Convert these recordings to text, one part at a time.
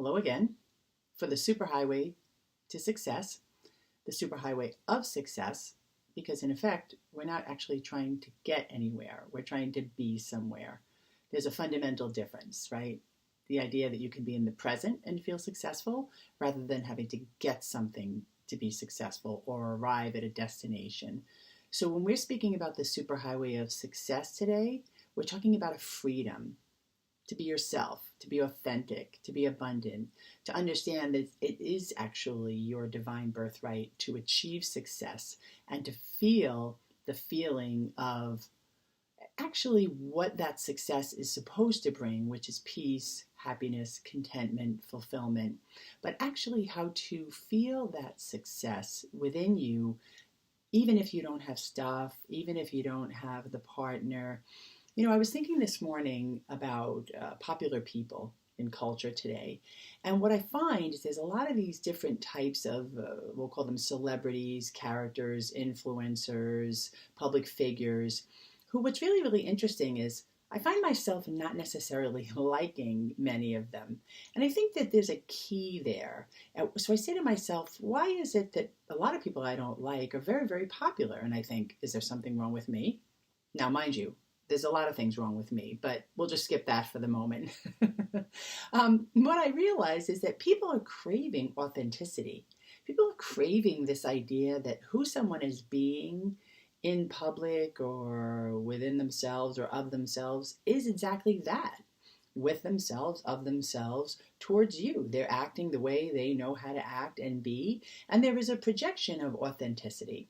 Hello again for the Superhighway to Success, the Superhighway of Success, because in effect, we're not actually trying to get anywhere. We're trying to be somewhere. There's a fundamental difference, right? The idea that you can be in the present and feel successful rather than having to get something to be successful or arrive at a destination. So when we're speaking about the Superhighway of Success today, we're talking about a freedom to be yourself, to be authentic, to be abundant, to understand that it is actually your divine birthright to achieve success and to feel the feeling of actually what that success is supposed to bring, which is peace, happiness, contentment, fulfillment, but actually how to feel that success within you, even if you don't have stuff, even if you don't have the partner. I was thinking this morning about popular people in culture today. And what I find is there's a lot of these different types of, we'll call them celebrities, characters, influencers, public figures, who what's really, really interesting is I find myself not necessarily liking many of them. And I think that there's a key there. So I say to myself, why is it that a lot of people I don't like are very, very popular? And I think, is there something wrong with me? Now, mind you, there's a lot of things wrong with me, but we'll just skip that for the moment. What I realize is that people are craving authenticity. People are craving this idea that who someone is being in public or within themselves or of themselves is exactly that. With themselves, of themselves, towards you. They're acting the way they know how to act and be, and there is a projection of authenticity.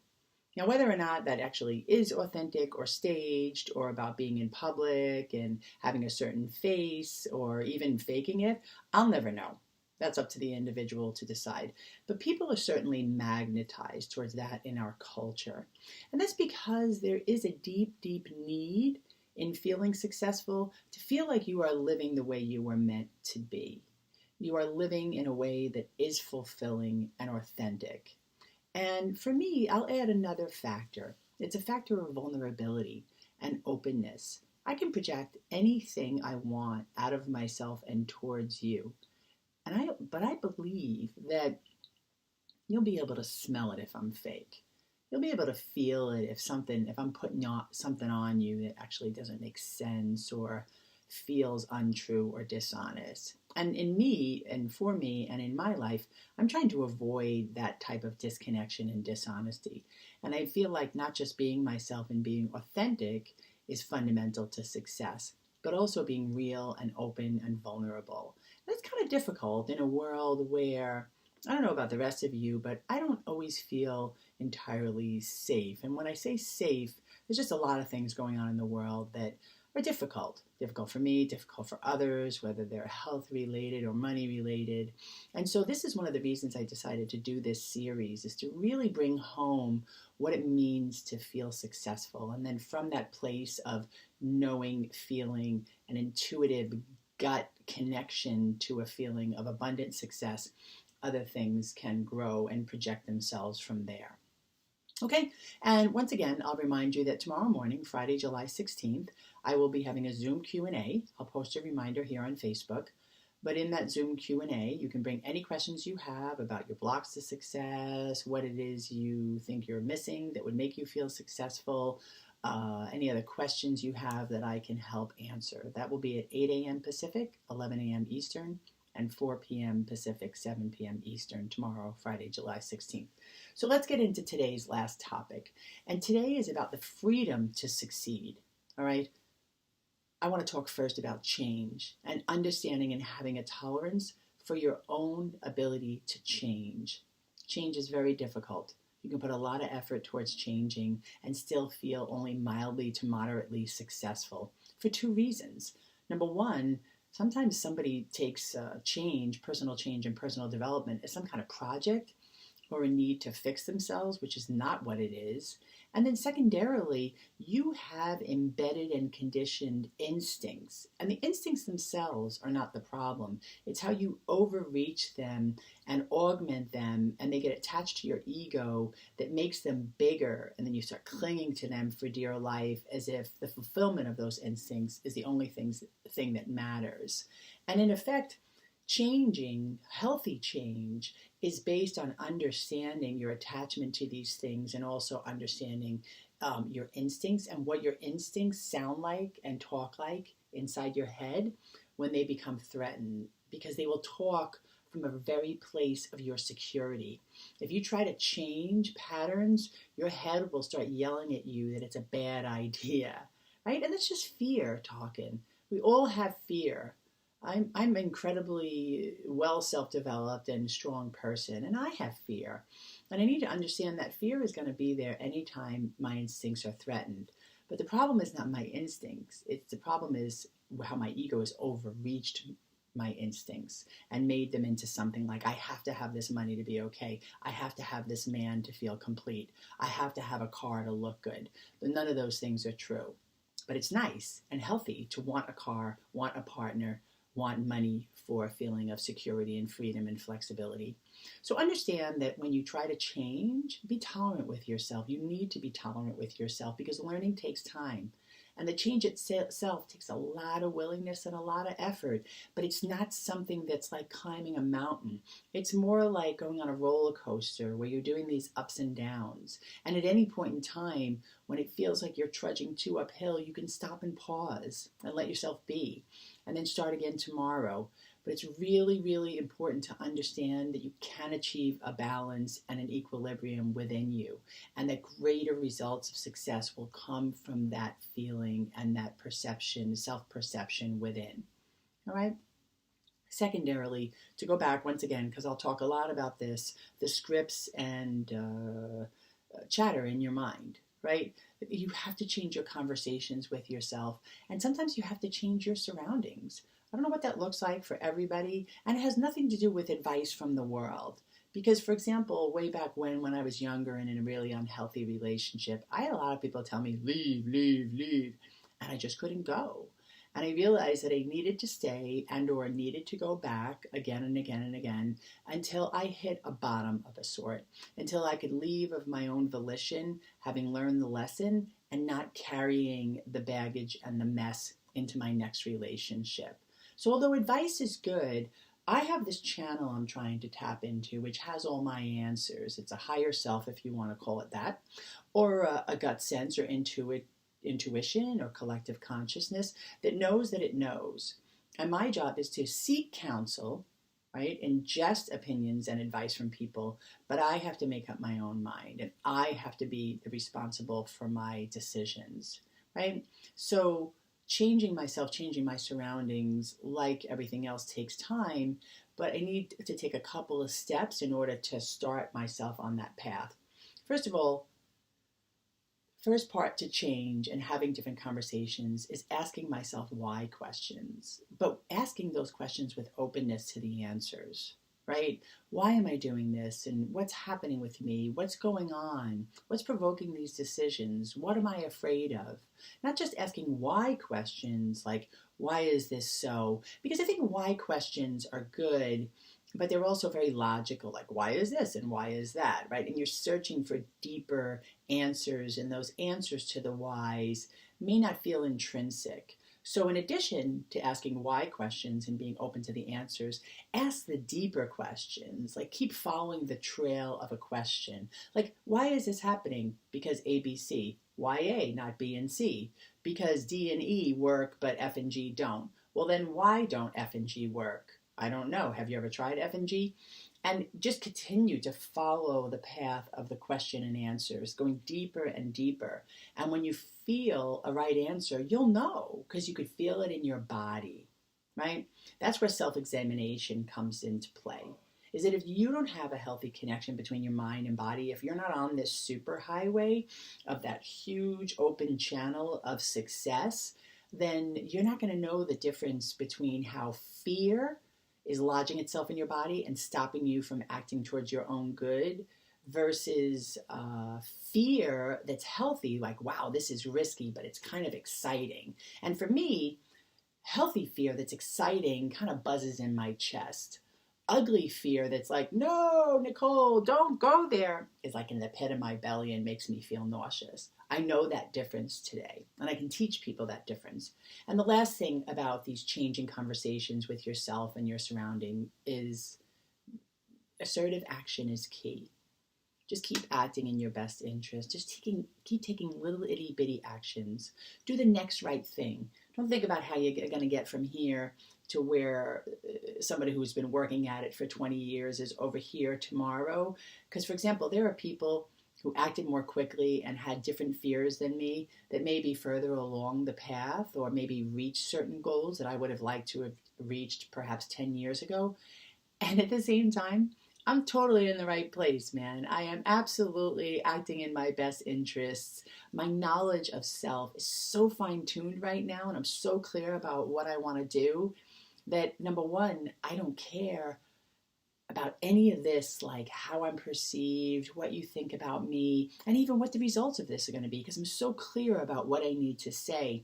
Now, whether or not that actually is authentic or staged or about being in public and having a certain face or even faking it, I'll never know. That's up to the individual to decide. But people are certainly magnetized towards that in our culture. And that's because there is a deep, deep need in feeling successful to feel like you are living the way you were meant to be. You are living in a way that is fulfilling and authentic. And for me, I'll add another factor. It's a factor of vulnerability and openness. I can project anything I want out of myself and towards you. But I believe that you'll be able to smell it if I'm fake. You'll be able to feel it if I'm putting something on you that actually doesn't make sense or feels untrue or dishonest. And in me and for me and in my life, I'm trying to avoid that type of disconnection and dishonesty. And I feel like not just being myself and being authentic is fundamental to success, but also being real and open and vulnerable. That's kind of difficult in a world where, I don't know about the rest of you, but I don't always feel entirely safe. And when I say safe, there's just a lot of things going on in the world that are difficult. Difficult for me, difficult for others, whether they're health related or money related. And so this is one of the reasons I decided to do this series, is to really bring home what it means to feel successful. And then from that place of knowing, feeling, an intuitive gut connection to a feeling of abundant success, other things can grow and project themselves from there. Okay, and once again, I'll remind you that tomorrow morning, Friday, July 16th, I will be having a Zoom Q&A. I'll post a reminder here on Facebook. But in that Zoom Q&A, you can bring any questions you have about your blocks to success, what it is you think you're missing that would make you feel successful, any other questions you have that I can help answer. That will be at 8 a.m. Pacific, 11 a.m. Eastern, and 4 p.m. Pacific, 7 p.m. Eastern tomorrow, Friday, July 16th. So let's get into today's last topic. And today is about the freedom to succeed, all right? I want to talk first about change and understanding and having a tolerance for your own ability to change. Change is very difficult. You can put a lot of effort towards changing and still feel only mildly to moderately successful for two reasons. Number one, sometimes somebody takes change, personal change and personal development as some kind of project or a need to fix themselves, which is not what it is. And then secondarily, you have embedded and conditioned instincts. And the instincts themselves are not the problem. It's how you overreach them and augment them, and they get attached to your ego that makes them bigger. And then you start clinging to them for dear life as if the fulfillment of those instincts is the only thing that matters. And in effect, changing, healthy change, is based on understanding your attachment to these things and also understanding your instincts and what your instincts sound like and talk like inside your head when they become threatened, because they will talk from a very place of your security. If you try to change patterns, your head will start yelling at you that it's a bad idea, right? And that's just fear talking. We all have fear. I'm incredibly well self-developed and strong person, and I have fear. And I need to understand that fear is going to be there anytime my instincts are threatened. But the problem is not my instincts. The problem is how my ego has overreached my instincts and made them into something like, I have to have this money to be okay. I have to have this man to feel complete. I have to have a car to look good. But none of those things are true. But it's nice and healthy to want a car, want a partner, want money for a feeling of security and freedom and flexibility. So understand that when you try to change, be tolerant with yourself. You need to be tolerant with yourself because learning takes time. And the change itself takes a lot of willingness and a lot of effort, but it's not something that's like climbing a mountain. It's more like going on a roller coaster where you're doing these ups and downs. And at any point in time, when it feels like you're trudging too uphill, you can stop and pause and let yourself be, and then start again tomorrow. But it's really, really important to understand that you can achieve a balance and an equilibrium within you, and that greater results of success will come from that feeling and that perception, self-perception within. All right? Secondarily, to go back once again, because I'll talk a lot about this, the scripts and chatter in your mind, right? You have to change your conversations with yourself, and sometimes you have to change your surroundings. I don't know what that looks like for everybody, and it has nothing to do with advice from the world. Because, for example, way back when I was younger and in a really unhealthy relationship, I had a lot of people tell me, leave, leave, leave, and I just couldn't go. And I realized that I needed to stay and or needed to go back again and again and again until I hit a bottom of a sort, until I could leave of my own volition, having learned the lesson and not carrying the baggage and the mess into my next relationship. So although advice is good, I have this channel I'm trying to tap into, which has all my answers. It's a higher self, if you want to call it that, or a gut sense or intuition or collective consciousness that knows that it knows. And my job is to seek counsel, right? Ingest opinions and advice from people, but I have to make up my own mind, and I have to be responsible for my decisions, right? So changing myself, changing my surroundings, like everything else, takes time, but I need to take a couple of steps in order to start myself on that path. First of all, first part to change and having different conversations is asking myself why questions, but asking those questions with openness to the answers, right? Why am I doing this? And what's happening with me? What's going on? What's provoking these decisions? What am I afraid of? Not just asking why questions like, why is this so? Because I think why questions are good, but they're also very logical, like why is this and why is that, right? And you're searching for deeper answers, and those answers to the whys may not feel intrinsic. So in addition to asking why questions and being open to the answers, ask the deeper questions, like keep following the trail of a question. Like, why is this happening? Because A, B, C. Why A, not B and C? Because D and E work, but F and G don't. Well, then why don't F and G work? I don't know. Have you ever tried F and G? And just continue to follow the path of the question and answers, going deeper and deeper. And when you feel a right answer, you'll know because you could feel it in your body, right? That's where self-examination comes into play. Is that if you don't have a healthy connection between your mind and body, if you're not on this superhighway of that huge open channel of success, then you're not going to know the difference between how fear is lodging itself in your body and stopping you from acting towards your own good versus fear that's healthy, like, wow, this is risky, but it's kind of exciting. And for me, healthy fear that's exciting kind of buzzes in my chest. Ugly fear that's like, no, Nicole, don't go there, is like in the pit of my belly and makes me feel nauseous. I know that difference today, and I can teach people that difference. And the last thing about these changing conversations with yourself and your surrounding is assertive action is key. Just keep acting in your best interest. Just keep taking little itty bitty actions. Do the next right thing. Don't think about how you're going to get from here to where somebody who's been working at it for 20 years is over here tomorrow. Because, for example, there are people who acted more quickly and had different fears than me that may be further along the path or maybe reach certain goals that I would have liked to have reached perhaps 10 years ago. And at the same time, I'm totally in the right place, man. I am absolutely acting in my best interests. My knowledge of self is so fine-tuned right now, and I'm so clear about what I want to do that, number one, I don't care about any of this, like how I'm perceived, what you think about me, and even what the results of this are going to be, because I'm so clear about what I need to say.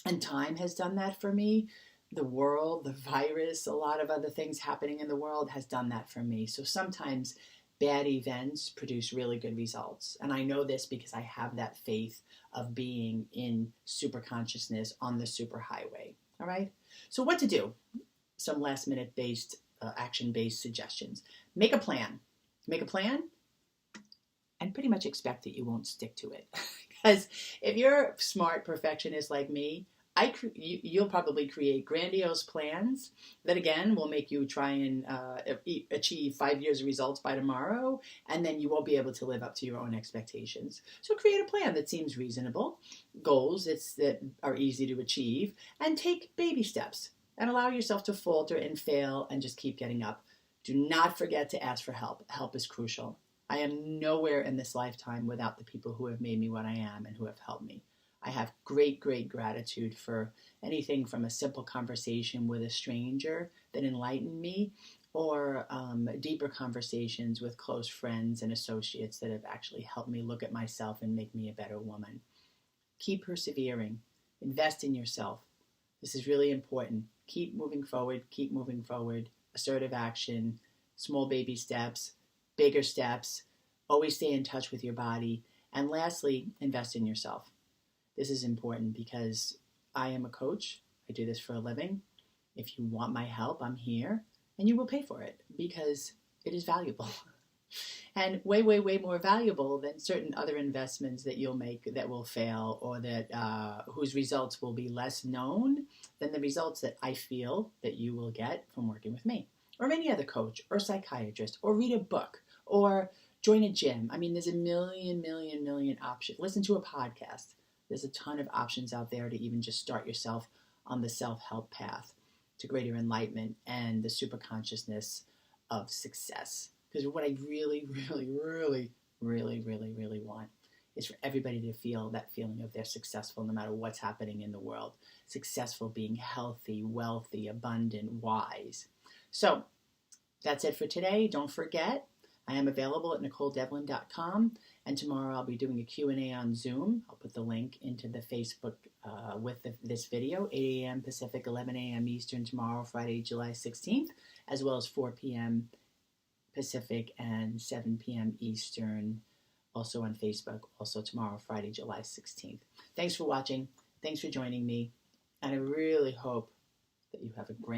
And time has done that for me. The world, the virus, a lot of other things happening in the world has done that for me. So sometimes bad events produce really good results. And I know this because I have that faith of being in super consciousness on the superhighway. All right. So what to do? Some last minute based, action based suggestions. Make a plan. Make a plan and pretty much expect that you won't stick to it. Because if you're a smart perfectionist like me, you'll probably create grandiose plans that, again, will make you try and achieve 5 years of results by tomorrow, and then you won't be able to live up to your own expectations. So create a plan that seems reasonable, goals that are easy to achieve, and take baby steps, and allow yourself to falter and fail and just keep getting up. Do not forget to ask for help. Help is crucial. I am nowhere in this lifetime without the people who have made me what I am and who have helped me. I have great, great gratitude for anything from a simple conversation with a stranger that enlightened me, or deeper conversations with close friends and associates that have actually helped me look at myself and make me a better woman. Keep persevering. Invest in yourself. This is really important. Keep moving forward. Keep moving forward. Assertive action, small baby steps, bigger steps. Always stay in touch with your body. And lastly, invest in yourself. This is important because I am a coach. I do this for a living. If you want my help, I'm here, and you will pay for it because it is valuable. And way, way, way more valuable than certain other investments that you'll make that will fail, or that whose results will be less known than the results that I feel that you will get from working with me, or any other coach or psychiatrist, or read a book, or join a gym. I mean, there's a million options. Listen to a podcast. There's a ton of options out there to even just start yourself on the self-help path to greater enlightenment and the super consciousness of success. Because what I really want is for everybody to feel that feeling of they're successful no matter what's happening in the world. Successful, being healthy, wealthy, abundant, wise. So that's it for today. Don't forget, I am available at NicoleDevlin.com, and tomorrow I'll be doing a Q&A on Zoom. I'll put the link into the Facebook with this video, 8 a.m. Pacific, 11 a.m. Eastern tomorrow, Friday, July 16th, as well as 4 p.m. Pacific and 7 p.m. Eastern, also on Facebook, also tomorrow, Friday, July 16th. Thanks for watching. Thanks for joining me, and I really hope that you have a great